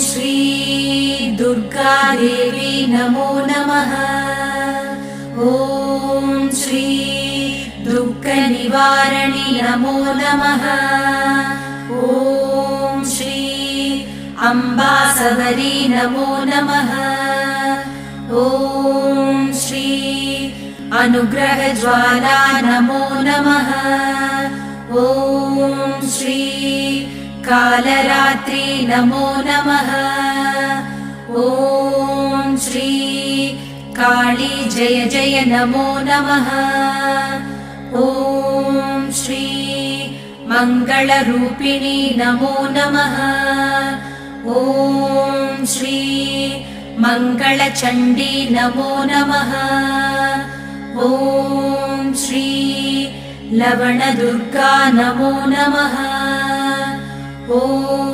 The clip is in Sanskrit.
श्री दुर्गा देवी नमो नमः। ॐ श्री दुःखनिवारिणी नमो नमः। ॐ श्री अम्बासवरी नमो नमः। ॐ श्री अनुग्रहज्वाला नमो नमः। ॐ श्री कालरात्रि नमो नमः। ॐ श्री काली जय जय नमो नमः। ॐ श्री मङ्गलरूपिणी नमो नमः। ॐ श्री मङ्गलचण्डी नमो नमः। ॐ श्री लवणदुर्गा नमो नमः। ॐ